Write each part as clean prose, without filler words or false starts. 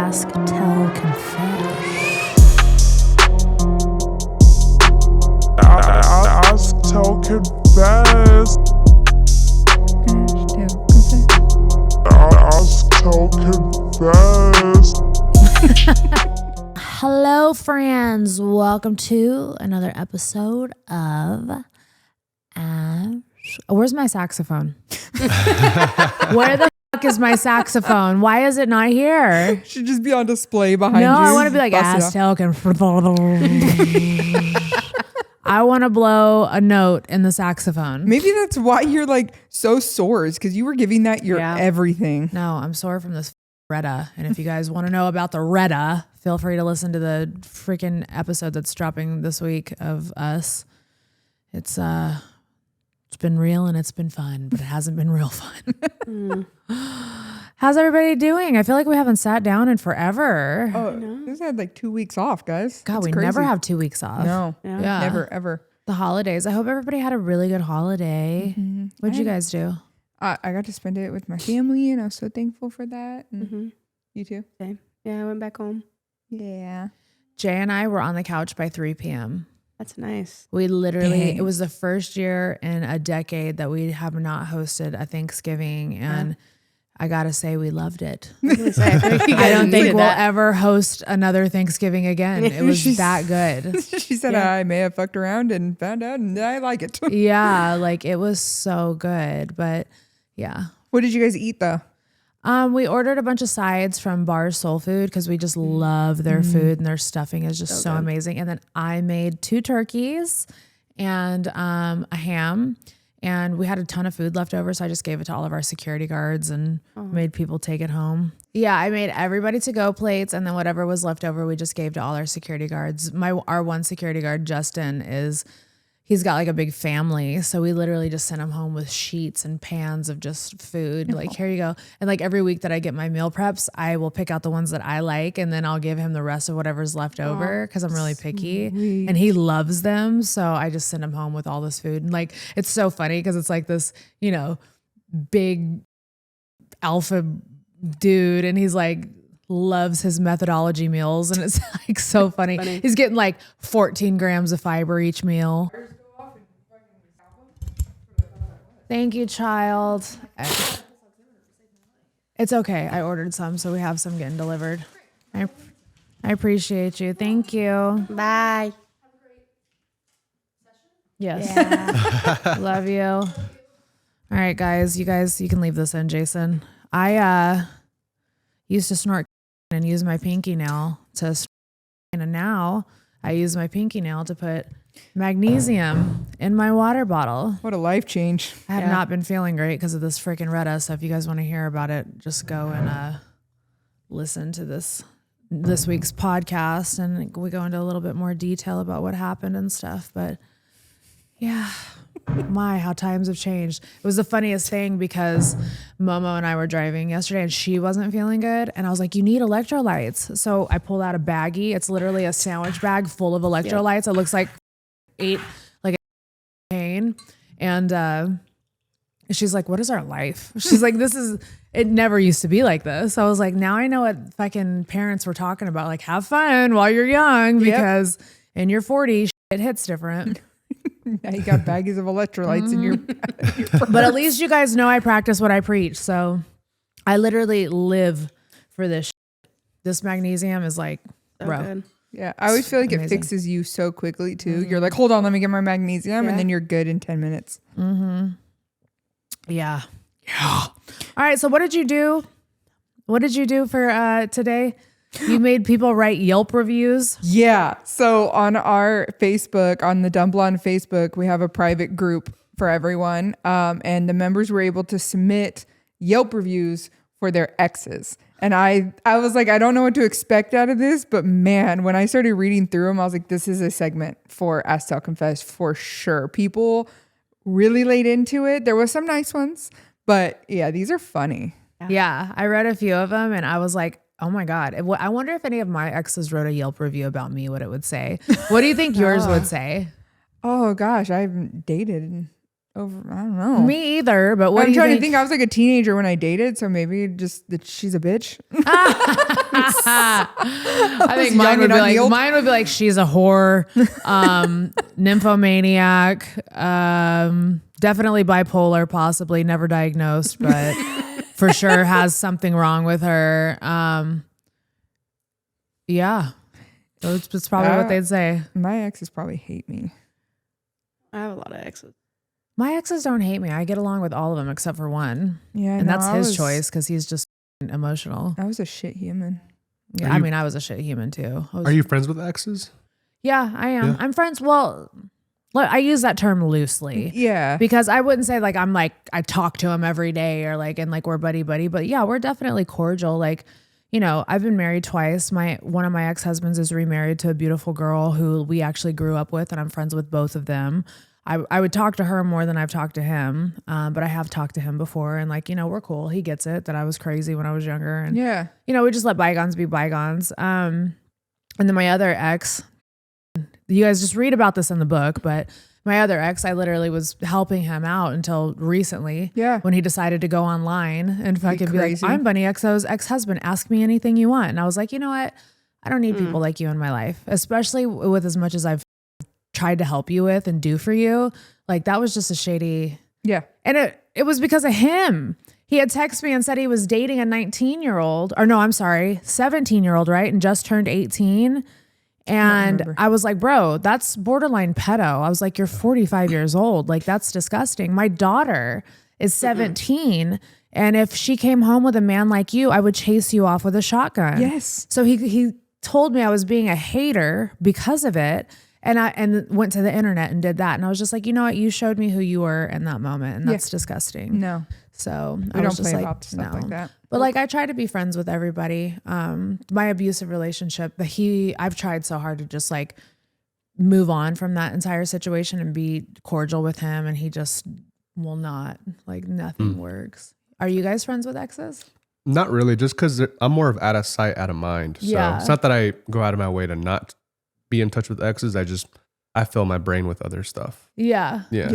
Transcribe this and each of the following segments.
Ask, Tell, Confess. Ask, tell, confess. Ask, tell, confess. Hello, friends. Welcome to another episode of Where's my saxophone? Where the fuck is my saxophone? Why is it not here? Should just be on display behind you. No, I want to be like, Ask, Tell, Confess. I want to blow a note in the saxophone. Maybe that's why you're like so sore, is because you were giving that your everything. No, I'm sore from this Retta. And if you guys want to know about the Retta, feel free to listen to the freaking episode that's dropping this week of us. It's been real and it's been fun, but it hasn't been real fun. How's everybody doing? I feel like we haven't sat down in forever. Oh, this had like 2 weeks off, guys. God, That's we crazy. never have 2 weeks off. No, Yeah. never, ever. The holidays. I hope everybody had a really good holiday. Mm-hmm. What'd you guys do? I got to spend it with my family, and I was so thankful for that. And You too? Same. Yeah, I went back home. Yeah. Jay and I were on the couch by 3 p.m. That's nice. We literally, Dang. it was the first year in a decade that we have not hosted a Thanksgiving. And I got to say, we loved it. I don't think we'll ever host another Thanksgiving again. It was that good. She said I may have fucked around and found out, and I like it. Yeah, like it was so good. But yeah. What did you guys eat, though? We ordered a bunch of sides from Bar's Soul Food because we just love their food, and their stuffing is just so amazing. And then I made 2 turkeys and a ham, and we had a ton of food left over. So I just gave it to all of our security guards and made people take it home. Yeah, I made everybody to go plates, and then whatever was left over, we just gave to all our security guards. Our one security guard, Justin, he's got like a big family. So we literally just sent him home with sheets and pans of just food. Like, here you go. And like every week that I get my meal preps, I will pick out the ones that I like, and then I'll give him the rest of whatever's left over because I'm really picky. And he loves them. So I just send him home with all this food. And like, it's so funny because it's like this, big alpha dude. And he's like, loves his methodology meals. And it's like so funny. He's getting like 14 grams of fiber each meal. Thank you, child. It's okay. I ordered some, so we have some getting delivered. I appreciate you. Thank you. Bye. Yes. Yeah. Love you. All right, guys. You can leave this in, Jason. I used to snort and use my pinky nail to snort, and now I use my pinky nail to put magnesium in my water bottle. What a life change. I have not been feeling great because of this freaking Retta. So if you guys want to hear about it, just go and listen to this week's podcast, and we go into a little bit more detail about what happened and stuff. But yeah, how times have changed. It was the funniest thing because Momo and I were driving yesterday and she wasn't feeling good. And I was like, you need electrolytes. So I pulled out a baggie. It's literally a sandwich bag full of electrolytes. It looks like 8 like a cane. And she's like, what is our life? She's like, it never used to be like this. I was like, now I know what fucking parents were talking about. Like, have fun while you're young because in your 40s, shit hits different. Now you got baggies of electrolytes in your But at least you guys know I practice what I preach. So I literally live for this shit. This magnesium is like, So bro. good. Yeah, I always feel like Amazing. it fixes you so quickly too. You're like, hold on, let me get my magnesium, and then you're good in 10 minutes. Yeah. All right. So what did you do? What did you do for today? You made people write Yelp reviews. Yeah. So on our Facebook, on the Dumb Blonde Facebook, we have a private group for everyone. And the members were able to submit Yelp reviews for their exes. And I was like, I don't know what to expect out of this, but man, when I started reading through them, I was like, this is a segment for Ask, Tell, Confess for sure. People really laid into it. There was some nice ones, but yeah, these are funny. Yeah. I read a few of them and I was like, oh my God. I wonder if any of my exes wrote a Yelp review about me, what it would say. What do you think yours would say? Oh gosh, I haven't dated over. I don't know. Me either. But what I'm do you trying think? to think. I was like a teenager when I dated, so maybe just that she's a bitch. I think young and unhealed. mine would be like she's a whore, nymphomaniac, definitely bipolar, possibly never diagnosed, but for sure has something wrong with her. Yeah, that's probably what they'd say. My exes probably hate me. I have a lot of exes. My exes don't hate me. I get along with all of them except for one. Yeah, and that's his choice because he's just emotional. I was a shit human. Yeah, I mean, I was a shit human too. Are you friends with exes? Yeah, I am. Yeah. I'm friends. Well, look, I use that term loosely. Yeah. Because I wouldn't say like I'm like I talk to him every day or like and like we're buddy, but yeah, we're definitely cordial. Like, you know, I've been married twice. One of my ex-husbands is remarried to a beautiful girl who we actually grew up with, and I'm friends with both of them. I would talk to her more than I've talked to him, but I have talked to him before, and like, you know, we're cool. He gets it that I was crazy when I was younger, and Yeah. you know, we just let bygones be bygones. And then my other ex, you guys just read about this in the book, but my other ex, I literally was helping him out until recently. Yeah. When he decided to go online and fucking be like, crazy. I'm Bunnie Xo's ex-husband. Ask me anything you want. And I was like, you know what? I don't need people like you in my life, especially with as much as I've tried to help you with and do for you. Like that was just a shady. Yeah. And it was because of him. He had texted me and said he was dating a 19-year-old, or no, I'm sorry, 17-year-old, right? And just turned 18. And I was like, bro, that's borderline pedo. I was like, you're 45 years old. Like, that's disgusting. My daughter is 17. And if she came home with a man like you, I would chase you off with a shotgun. Yes. So he told me I was being a hater because of it. And went to the internet and did that. And I was just like, you know what? You showed me who you were in that moment. And that's disgusting. No. So We I don't was just play like, about stuff like that. But like, I try to be friends with everybody. My abusive relationship, I've tried so hard to just like move on from that entire situation and be cordial with him. And he just will not, like nothing works. Are you guys friends with exes? Not really, just because I'm more of out of sight, out of mind. So Yeah. it's not that I go out of my way to not be in touch with exes. I fill my brain with other stuff. Yeah. Yeah.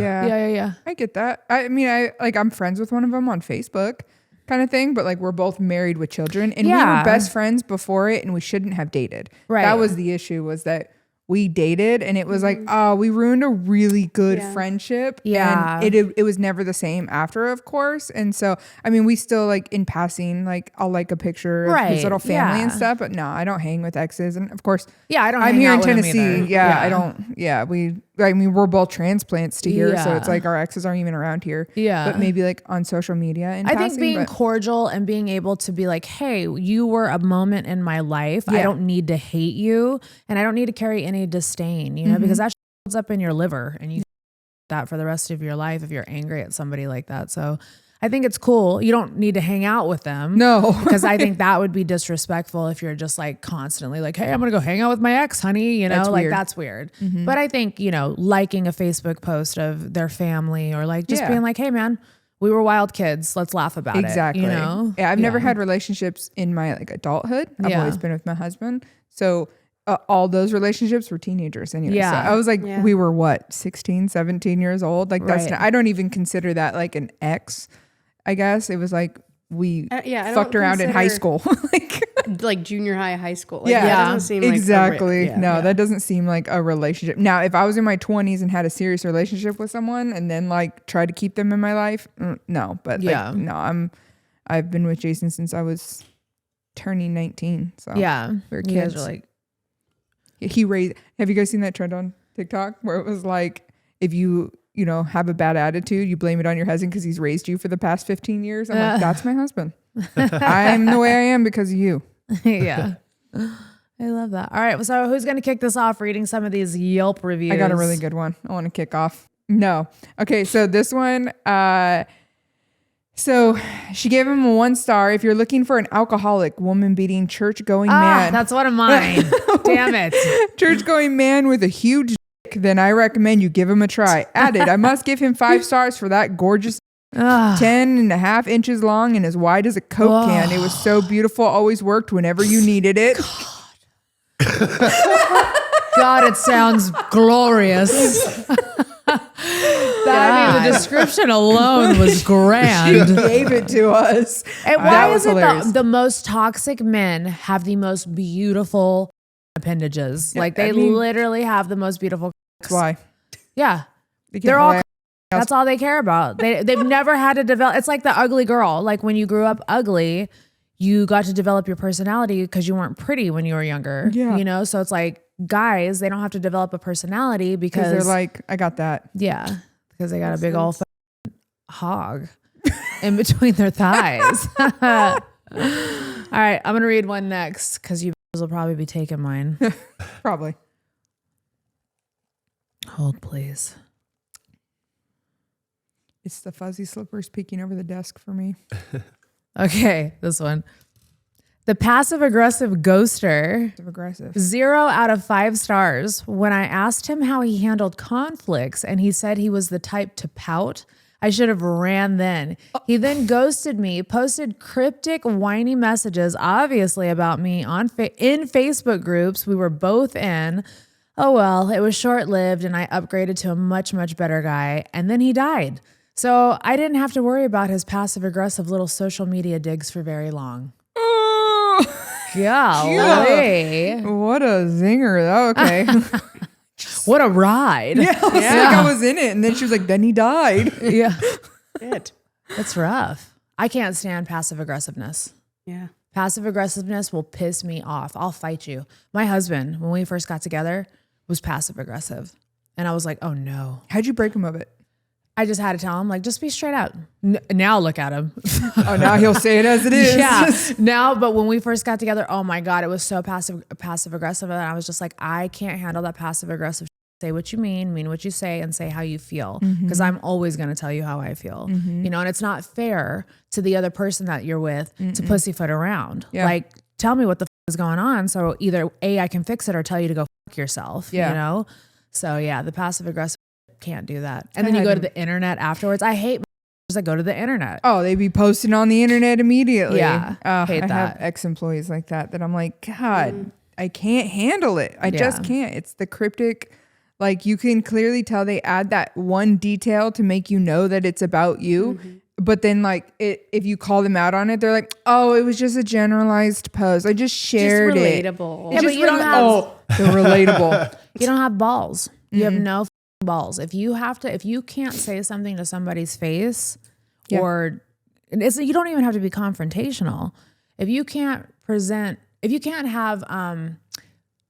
Yeah. I get that. I mean, I'm friends with one of them on Facebook kind of thing, but like we're both married with children and we were best friends before it and we shouldn't have dated. Right. That was the issue, was that we dated and it was like, oh, we ruined a really good friendship. Yeah. And it was never the same after, of course. And so, I mean, we still like in passing, like I'll like a picture of his little family and stuff, but no, I don't hang with exes. And of course, I'm hang here out in with him Tennessee. either. Yeah, I don't. Yeah, I mean, we're both transplants to here, so Yeah. it's like our exes aren't even around here. Yeah. but maybe like on social media. And I think being cordial and being able to be like, hey, you were a moment in my life. I don't need to hate you and I don't need to carry any disdain, you know, because that builds up in your liver and you that for the rest of your life if you're angry at somebody like that. So I think it's cool. You don't need to hang out with them. No. Because I think that would be disrespectful if you're just like constantly like, hey, I'm going to go hang out with my ex, honey. You know, That's like weird. that's weird. But I think, you know, liking a Facebook post of their family or like just being like, hey, man, we were wild kids. Let's laugh about exactly. it. You know? Yeah, I've never had relationships in my like adulthood. I've always been with my husband. So all those relationships were teenagers anyway. Yeah. So I was like, we were what, 16, 17 years old? Like that's, Right. I don't even consider that like an ex. I guess it was like we I don't fucked around in high consider- school. like junior high school. Like, Yeah. that doesn't seem like a exactly. yeah. No, that doesn't seem like a relationship. Now, if I was in my 20s and had a serious relationship with someone and then like tried to keep them in my life, no. But like, no, I've been with Jason since I was turning 19. So Yeah. we're You guys kids. are like, Have you guys seen that trend on TikTok where it was like, if you have a bad attitude, you blame it on your husband because he's raised you for the past 15 years. I'm like, that's my husband. I'm the way I am because of you. yeah. I love that. All right. So who's going to kick this off reading some of these Yelp reviews? I got a really good one. I want to kick off. No. Okay. So this one, so she gave him a 1 star. If you're looking for an alcoholic, woman beating church going man, That's one of mine. Damn it. church going man with a huge dick, then I recommend you give him a try. Added, I must give him 5 stars for that gorgeous 10.5 inches long and as wide as a Coke can. It was so beautiful. Always worked whenever you needed it. God, it sounds glorious. I mean, the description alone was grand. She gave it to us. And That why was is it hilarious. the most toxic men have the most beautiful appendages? Yeah, Like they I mean- literally have the most beautiful. That's why. Yeah. They They're can't all. play- That's all they care about. They've never had to develop. It's like the ugly girl. Like when you grew up ugly, you got to develop your personality because you weren't pretty when you were younger. Yeah. You know, so it's like guys, they don't have to develop a personality because they're like, I got that. yeah, because they got a big old hog in between their thighs. All right, I'm gonna read one next because you will probably be taking mine. Probably. Hold, please. It's the fuzzy slippers peeking over the desk for me. Okay, this one. The passive aggressive ghoster. Aggressive. 0 out of 5 stars. When I asked him how he handled conflicts and he said he was the type to pout, I should have ran then. He then ghosted me, posted cryptic, whiny messages, obviously about me in Facebook groups we were both in. Oh well, it was short-lived and I upgraded to a much, much better guy. And then he died. So I didn't have to worry about his passive aggressive little social media digs for very long. Golly. What a zinger. Oh, okay. What a ride. Yeah, I was like, I was in it. And then she was like, then he died. Yeah. It. It's rough. I can't stand passive aggressiveness. Yeah. Passive aggressiveness will piss me off. I'll fight you. My husband, when we first got together, was passive aggressive. And I was like, oh no. How'd you break him of it? I just had to tell him, like, just be straight out. Now look at him. Oh, now he'll say it as it is. Yeah. Now, but when we first got together, oh my God, it was so passive aggressive. And I was just like, I can't handle that passive aggressive. Say what you mean what you say, and say how you feel. Because I'm always going to tell you how I feel. You know, and it's not fair to the other person that you're with to pussyfoot around. Yeah. Like, tell me what the is going on. So either A, I can fix it, or tell you to go fuck yourself. Yeah. You know? So yeah, the passive aggressive can't do that. And then you go to the internet afterwards. I hate that go to the internet. Oh, they be posting on the internet immediately. Yeah, hate I that. have ex-employees like that I'm like, God, I can't handle it. I just can't. It's the cryptic, like you can clearly tell they add that one detail to make you know that it's about you. But then like if you call them out on it, they're like, oh, it was just a generalized post. I just shared Just it. relatable. Yeah, but you don't have They're relatable. you don't have balls. You have no balls. If you can't say something to somebody's face, or you don't even have to be confrontational. If you can't have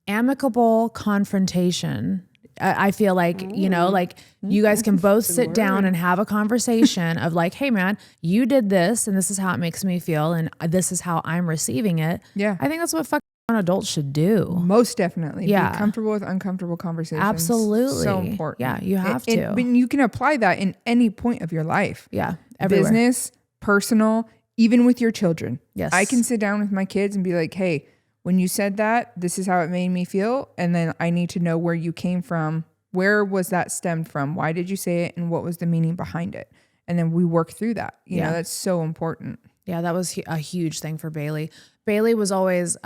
amicable confrontation, I feel like, you know, like you guys can both sit down and have a conversation of like, hey man, you did this and this is how it makes me feel and this is how I'm receiving it. Yeah. I think that's what fucking adults should do. Most definitely. Yeah. Be comfortable with uncomfortable conversations. Absolutely. So important. Yeah, you have to. But you can apply that in any point of your life. Yeah, everywhere. Business, personal, even with your children. Yes. I can sit down with my kids and be like, hey, when you said that, this is how it made me feel. And then I need to know where you came from. Where was that stemmed from? Why did you say it? And what was the meaning behind it? And then we work through that. You know, that's so important. Yeah, that was a huge thing for Bailey. Bailey was always,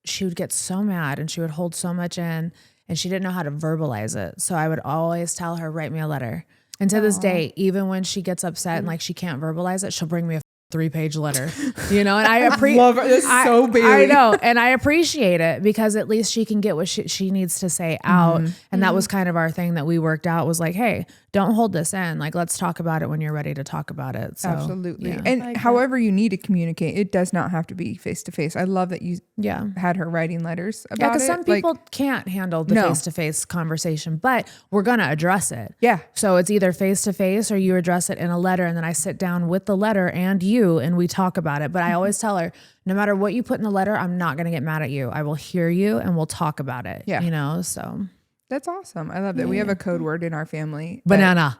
she would get so mad and she would hold so much in and she didn't know how to verbalize it. So I would always tell her, write me a letter. And to this day, even when she gets upset and like she can't verbalize it, she'll bring me a 3-page letter, you know, and I appreciate Love her. That's so Bailey. I know. And I appreciate it because at least she can get what she needs to say out. And that was kind of our thing that we worked out was like, hey, don't hold this in. Like, let's talk about it when you're ready to talk about it. So, Absolutely. yeah. And however you need to communicate, it does not have to be face to face. I love that you had her writing letters about Yeah, because it. some people can't handle the face-to-face conversation, but we're going to address it. Yeah. So it's either face-to-face or you address it in a letter, and then I sit down with the letter and you, and we talk about it. But I always tell her, no matter what you put in the letter, I'm not going to get mad at you. I will hear you and we'll talk about it. Yeah. You know, so. That's awesome. I love that. We have a code word in our family. Banana.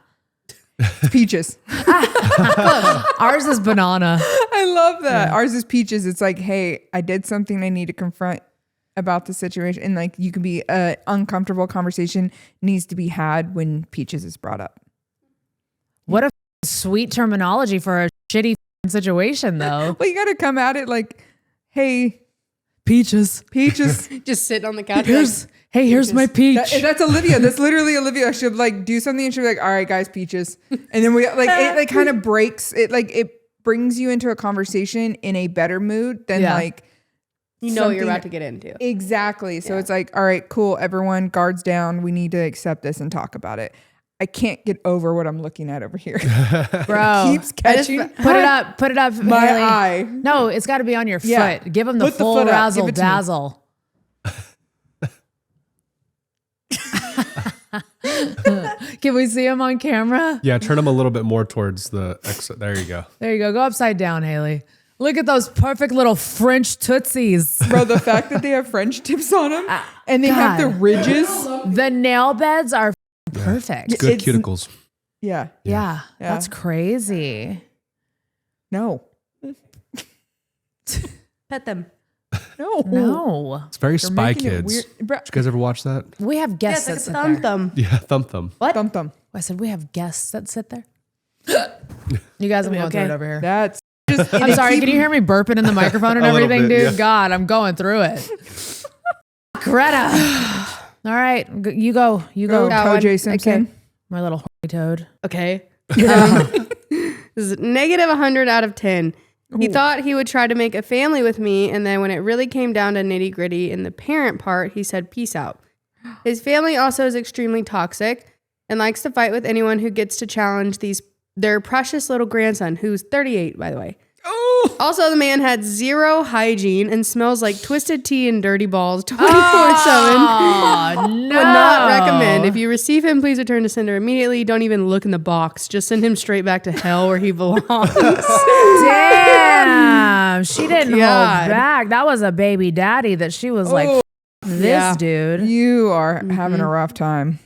It's peaches. Ours is banana. I love that. Ours is peaches. It's like, hey, I did something I need to confront about the situation. And like, you can be uncomfortable conversation needs to be had when peaches is brought up. What a sweet terminology for a shitty situation, though. Well, you got to come at it like, hey, peaches. Peaches. Just sitting on the couch. Here's my peach. That's Olivia. That's literally Olivia. She'll like do something and she'll be like, all right, guys, peaches. And then we like, it like kind of breaks it. Like it brings you into a conversation in a better mood than like, you know what you're about to get into. Exactly. So it's like, all right, cool. Everyone guards down. We need to accept this and talk about it. I can't get over what I'm looking at over here. Bro. Keeps catching. Put it up. My Haley. eye. No, it's got to be on your Yeah. foot. Give him the Put the full foot up. razzle Give it to me. dazzle. Can we see him on camera? Yeah, turn them a little bit more towards the exit. There you go. There you go. Go upside down, Haley. Look at those perfect little French tootsies. Bro, the fact that they have French tips on them and they have the God. ridges. The nail beds are perfect. Good It's- cuticles. Yeah. Yeah, that's crazy. No. Pet them. No, It's very Spy making it Kids. weird. Did Bro, you guys ever watch that? we have guests Yeah, that it's sit like a thumb there. thumb. Yeah, Thump. What? thump thump. I said we have guests that sit there. You guys are going through it over here. That's just. I'm sorry. Can you hear me burping in the microphone and A little everything, bit, dude? yeah. God, I'm going through it. Greta. All right, you go. You Go, go. That one. J. Simpson. Okay. My little horny toad. Okay. This is negative 100 out of 10. He thought he would try to make a family with me, and then when it really came down to nitty gritty in the parent part, he said, peace out. His family also is extremely toxic and likes to fight with anyone who gets to challenge their precious little grandson, who's 38, by the way. Oh. Also, the man had zero hygiene and smells like twisted tea and dirty balls 24/7. Oh, no. Would not recommend. If you receive him, please return to sender immediately. Don't even look in the box. Just send him straight back to hell where he belongs. Damn. She didn't hold God. back. That was a baby daddy that she was like, Oh. this Yeah. dude. You are having a rough time.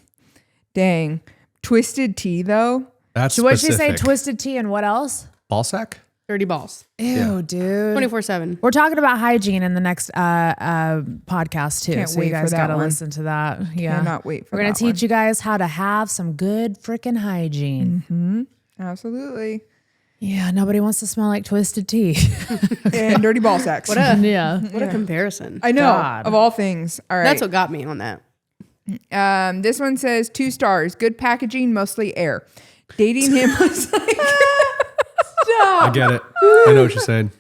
Dang. Twisted tea, though. That's What did she say? specific. Twisted tea and what else? Ball sack? Dirty balls. Ew, dude. 24/7. We're talking about hygiene in the next podcast too. Can't so wait you for guys that got to one. listen to that. Yeah. Cannot wait for We're going that to teach you guys how to have some good freaking hygiene. Absolutely. Yeah. Nobody wants to smell like twisted tea. And dirty ball sacks. Yeah. What a comparison. I know. God. Of all things. All right. That's what got me on that. This one says 2 stars. Good packaging, mostly air. Dating him was like I get it. I know what you're saying.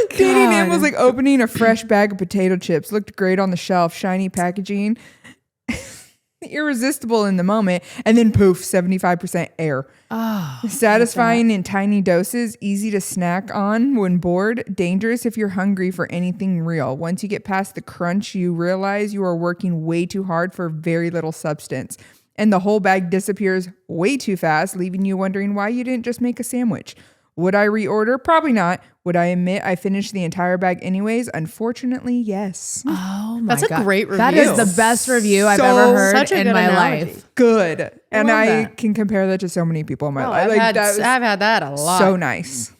dating him was like opening a fresh bag of potato chips. Looked great on the shelf, shiny packaging, irresistible in the moment, and then poof, 75% air. Oh, Satisfying in tiny doses, easy to snack on when bored, dangerous if you're hungry for anything real. Once you get past the crunch, you realize you are working way too hard for very little substance. And the whole bag disappears way too fast, leaving you wondering why you didn't just make a sandwich. Would I reorder? Probably not. Would I admit I finished the entire bag anyways? Unfortunately, yes. Oh my That's a God. great That review. is the best review I've So- ever heard Such a in good my analogy. life. Good. And love I that. can compare that to so many people in my Oh, life. I've, Like had, that was I've had that a lot. so nice.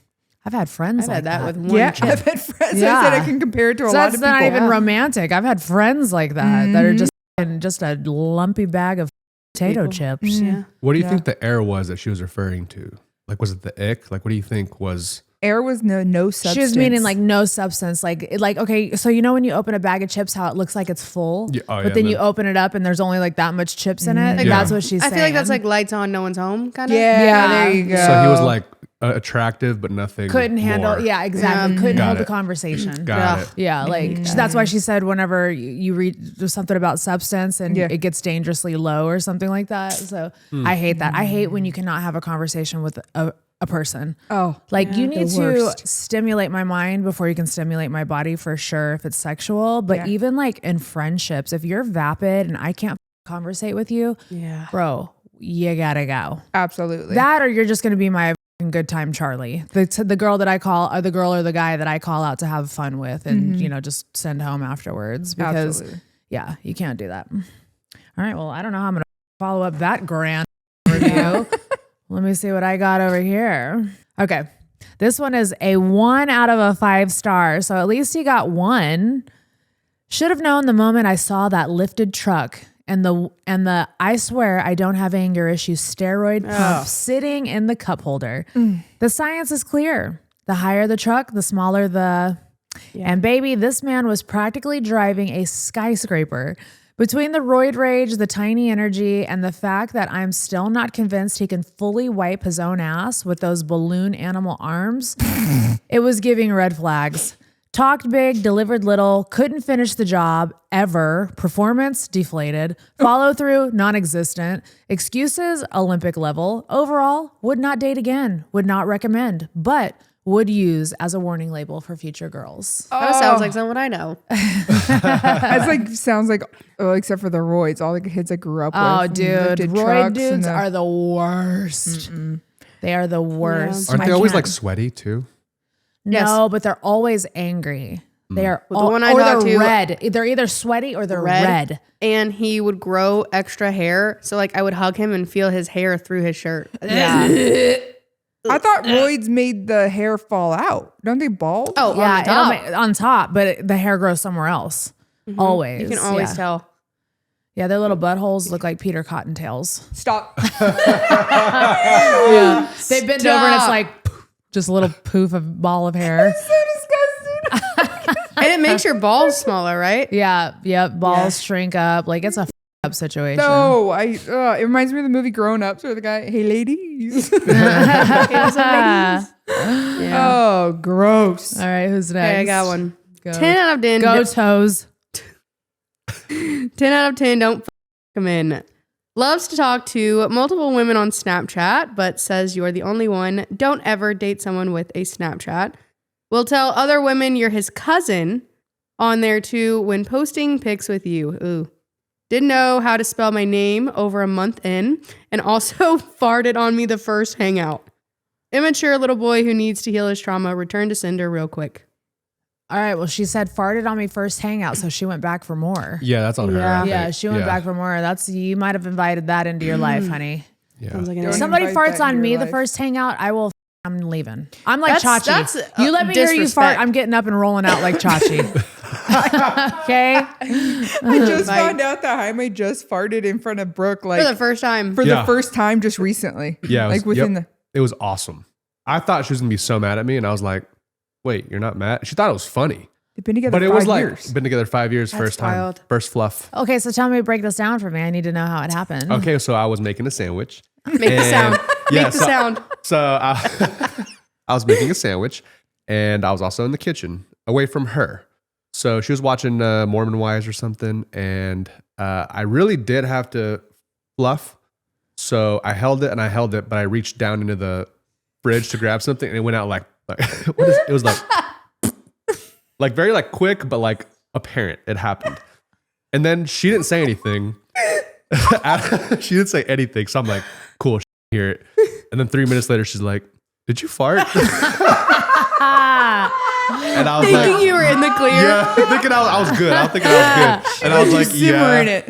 I've had friends I've like had that with one Yeah, chip. I've had friends. I Yeah. said I can compare it to a So lot that's of people. not even romantic. I've had friends like that that are just in just a lumpy bag of potato chips. Yeah. What do you think the air was that she was referring to? Like, was it the ick? Like, what do you think was? Air was no substance. She was meaning like no substance. Like okay, so you know when you open a bag of chips, how it looks like it's full, Yeah, oh, but yeah, then you then- open it up and there's only like that much chips in it. Yeah. That's what she's I saying. feel like that's like lights on, no one's home kind of. Yeah, Yeah. there you go. So he was like attractive, but nothing. couldn't handle. more. Yeah, exactly. Yeah. Couldn't Got hold the it. conversation. Got it. Yeah, like that's why she said whenever you read something about substance and Yeah. it gets dangerously low or something like that. So I hate that. I hate when you cannot have a conversation with a person. Oh, Like you need the to worst. stimulate my mind before you can stimulate my body for sure if it's sexual. But Yeah. even like in friendships, if you're vapid and I can't conversate with you, Yeah. bro, you gotta go. absolutely. That or you're just gonna be my fucking good time Charlie. The girl that I call, or the girl or the guy that I call out to have fun with and, you know, just send home afterwards because Absolutely. yeah, you can't do that. All right. Well, I don't know how I'm going to follow up that grand review. Let me see what I got over here. Okay. This one is a 1 out of a 5 star. So at least he got 1. Should have known the moment I saw that lifted truck and the I swear I don't have anger issues steroid pump sitting in the cup holder. The science is clear. The higher the truck, the smaller the And baby, this man was practically driving a skyscraper. Between the roid rage, the tiny energy, and the fact that I'm still not convinced he can fully wipe his own ass with those balloon animal arms, it was giving red flags. Talked big, delivered little, couldn't finish the job ever. Performance deflated. Follow through non-existent. Excuses Olympic level. Overall, would not date again. Would not recommend, but would use as a warning label for future girls. That sounds like someone I know. It's like sounds like except for the roids, all the kids I grew up with. Oh, dude, lifted roid trucks dudes and are the worst. They are the worst. Aren't I they always can't- like sweaty too? No, but they're always angry. They are Well, the one I or talked they're to- red. They're either sweaty or they're red. And he would grow extra hair. So like I would hug him and feel his hair through his shirt. Yeah. I thought roids made the hair fall out. Don't they bald? Oh, Yeah, on the top. on top, but the hair grows somewhere else. Always. You can always yeah. tell. Yeah, their little buttholes look like Peter Cottontails. Stop. Yeah. They bend over and it's like just a little poof of ball of hair. So disgusting. And it makes your balls smaller, right? Yeah, yep. Balls shrink up. Like it's a up situation. No, it reminds me of the movie Grown Ups where the guy, hey ladies. Yeah. Oh, gross. All right, who's next? Okay, I got one. Go. 10 out of 10. Go toes. 10 out of 10 don't come in. Loves to talk to multiple women on Snapchat, but says you're the only one. Don't ever date someone with a Snapchat. Will tell other women you're his cousin on there too when posting pics with you. Ooh. Didn't know how to spell my name over a month in, and also farted on me the first hangout. Immature little boy who needs to heal his trauma. Return to sender real quick. All right. Well, she said farted on me first hangout, so she went back for more. Yeah, that's on her. I Yeah, think. she went back for more. You might have invited that into your life, honey. Yeah. Sounds like an Don't If somebody invite farts that into on me your the life. first hangout, I'm leaving. I'm like That's- Chachi. that's, You let me hear you fart, disrespect. I'm getting up and rolling out like Chachi. Okay? I just Like- found out that Jaime just farted in front of Brooke like For the first time. the Yeah. first time just recently. Yeah, it was, like within yep. It was awesome. I thought she was gonna be so mad at me, and I was like, "Wait, you're not mad?" She thought it was funny, they've been together but it 5 was like years. been together 5 years, first time, wild. first fluff. Okay, so tell me, break this down for me. I need to know how it happened. Okay, so I was making a sandwich. Make the sound. Yeah, Make the so- sound. So I was making a sandwich, and I was also in the kitchen, away from her. So she was watching Mormon Wives or something, and I really did have to fluff. So I held it and I held it, but I reached down into the fridge to grab something, and it went out like it was like very like quick, but like apparent it happened. And then she didn't say anything. She didn't say anything, so I'm like, cool, hear it. And then 3 minutes later, she's like, "Did you fart?" And I was Thinking like, you were in the clear. yeah, thinking I was good. I was thinking I was good. And I was like, simmer yeah. in it.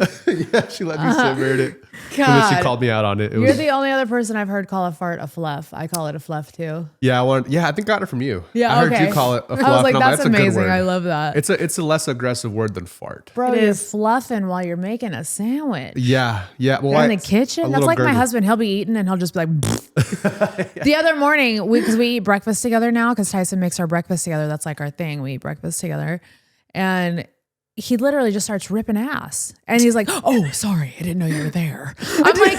Yeah, she let me simmer in it. And then she God. called me out on it. It You're was, the only other person I've heard call a fart a fluff. I call it a fluff too. I think I got it from you. Yeah, I heard okay. you call it a fluff. I was like, and I'm that's a good amazing. word. I love that. It's a less aggressive word than fart. Bro, It you're is. fluffing while you're making a sandwich. Yeah. Well, In the kitchen? That's like my husband. He'll be eating and he'll just be like, The other morning, because we eat breakfast together now, because Tyson makes our breakfast together. That's like our thing. We eat breakfast together. And he literally just starts ripping ass. And he's like, "Oh, sorry. I didn't know you were there." I'm like, because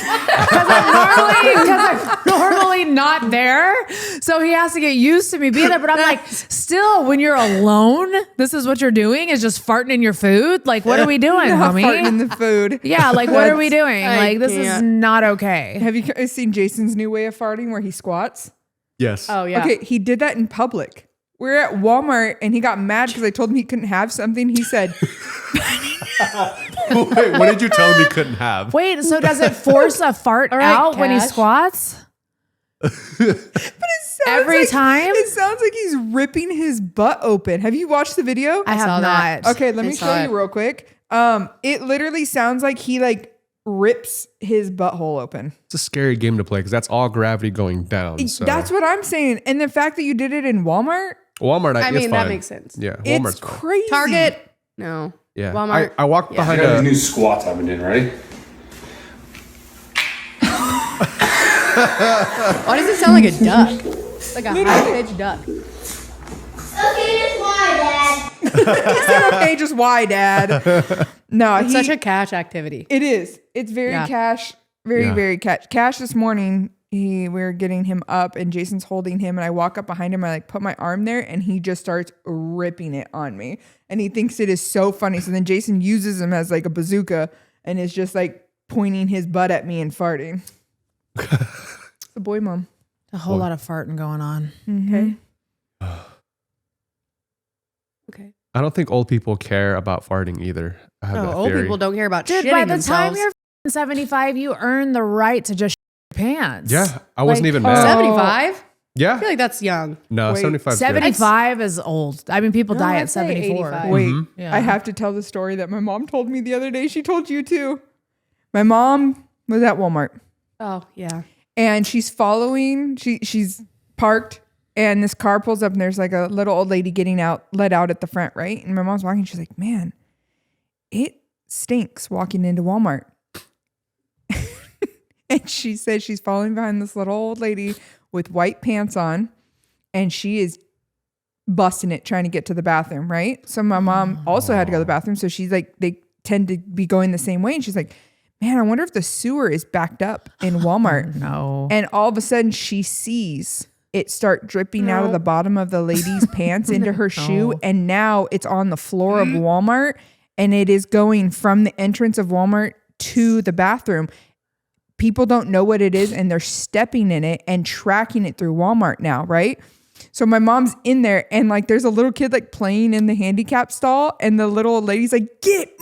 I'm normally not there. So he has to get used to me being there. But I'm like, still, when you're alone, this is what you're doing, is just farting in your food? Like, what are we doing, Not homie? farting in the food. Yeah, like, what are we doing? I Like, this is can't. not okay. Have you guys seen Jason's new way of farting where he squats? Yes. Oh, yeah. Okay, he did that in public. We're at Walmart and he got mad because I told him he couldn't have something. He said, Wait, what did you tell him he couldn't have? Wait, so does it force a fart right, out when he Cash. squats? but it sounds Every like, time? It sounds like he's ripping his butt open. Have you watched the video? I saw have that. not. Okay, let I me saw show it. you real quick. It literally sounds like he like rips his butthole open. It's a scary game to play because that's all gravity going down. So. That's what I'm saying. And the fact that you did it in Walmart, Walmart. I it's mean, that fine. makes sense. Yeah, it's Walmart's fine. crazy. Target? No. Yeah, Walmart. I walked Yeah. I behind got these a new squats I've been doing, ready? Why does it sound like a duck? Like a high-pitched duck. Okay, that's why, Dad. Okay, just why, Dad? No, It's such a cash activity. It is. It's very cash. Very cash. Cash this morning. We're getting him up and Jason's holding him and I walk up behind him. I like put my arm there and he just starts ripping it on me and he thinks it is so funny. So then Jason uses him as like a bazooka and is just like pointing his butt at me and farting. It's a boy mom. A whole lot of farting going on. Mm-hmm. Okay. I don't think old people care about farting either. I have that Old theory. people don't care about Dude, shitting by the themselves. time you're 75, you earn the right to just shit your pants. Yeah, I wasn't Like, even mad. 75? I Yeah, feel like that's young. no, Wait, 75. 75 is old. I mean, people No, die I'd at say 74. 85. Wait, Yeah. I have to tell the story that my mom told me the other day. She told you too. My mom was at Walmart. Oh, yeah. And she's following, she's parked and this car pulls up and there's like a little old lady let out at the front, right? And my mom's walking, she's like, man, it stinks walking into Walmart. And she says she's following behind this little old lady with white pants on and she is busting it trying to get to the bathroom, right? So my mom also had to go to the bathroom. So she's like, they tend to be going the same way. And she's like, man, I wonder if the sewer is backed up in Walmart. No. And all of a sudden she sees it start dripping out of the bottom of the lady's pants into her shoe. And now it's on the floor of Walmart and it is going from the entrance of Walmart to the bathroom. People don't know what it is and they're stepping in it and tracking it through Walmart now, right? So my mom's in there and like there's a little kid like playing in the handicap stall and the little old lady's like,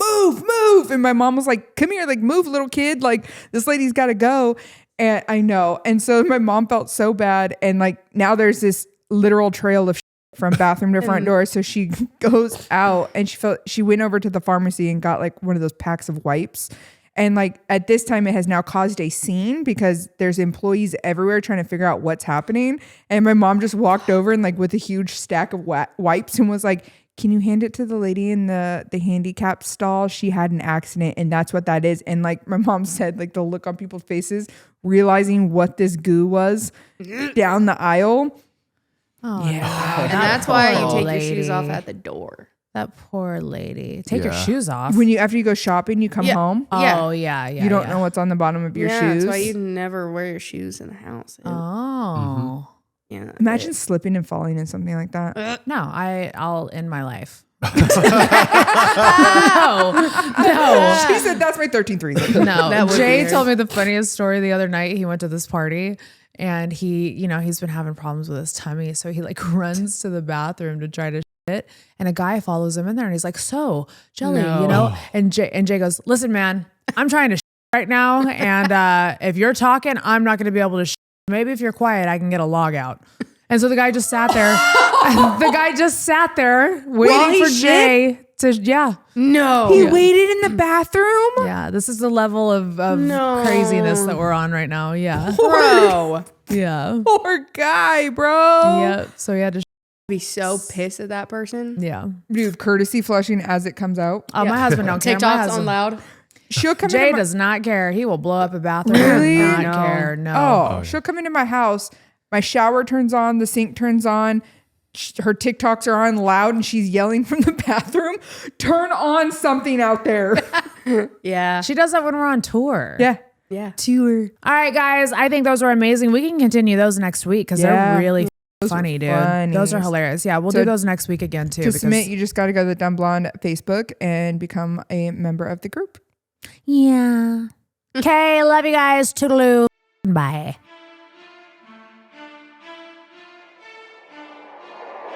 move. And my mom was like, come here, like move little kid. Like this lady's got to go. And I know. And so my mom felt so bad. And like now there's this literal trail of shit from bathroom to front door. So she goes out and she went over to the pharmacy and got like one of those packs of wipes. And like at this time, it has now caused a scene because there's employees everywhere trying to figure out what's happening. And my mom just walked over and like with a huge stack of wipes and was like, can you hand it to the lady in the handicap stall? She had an accident and that's what that is. And like my mom said, like the look on people's faces, realizing what this goo was down the aisle. Oh, Yeah. no. And that's why you poor take lady. your shoes off at the door. That poor lady. Take your Yeah. shoes off. After you go shopping, you come Yeah. home. Oh, yeah. You don't know what's on the bottom of your Yeah, shoes. that's why you never wear your shoes in the house. Oh. Yeah. Imagine slipping and falling in something like that. No, I'll end my life. No. She said that's my 13th reason. No. That would be Jay weird. told me the funniest story the other night. He went to this party and he's been having problems with his tummy. So he like runs to the bathroom to try to shit. And a guy follows him in there and he's like, so Jelly, No. And Jay goes, listen, man, I'm trying to shit right now. And if you're talking, I'm not going to be able to shit. Maybe if you're quiet, I can get a log out. And so the guy just sat there. Waiting he for Jay to, No. He waited in the bathroom? yeah. This is the level of No. craziness that we're on right now. Yeah. Bro. Yeah. Poor guy, bro. Yeah. So he had to, Be so pissed at that person. yeah. Dude, courtusy flushing as it comes out. Oh, my husband don't care. My TikTok's on husband- loud. She'll come Jay into my, does not care. He will blow up a bathroom. Really? Not No. care. No. Oh, she'll come into my house. My shower turns on, the sink turns on. Her TikToks are on loud and she's yelling from the bathroom, turn on something out there. Yeah. She does that when we're on tour. Yeah. Yeah. Tour. All right, guys. I think those were amazing. We can continue those next week because Yeah. they're really funny, dude. funny. Those are hilarious. Yeah, we'll So do those next week again too. To because- submit, you just got to go to the Dumb Blonde Facebook and become a member of the group. Yeah. Okay. Love you guys. Toodaloo. Bye.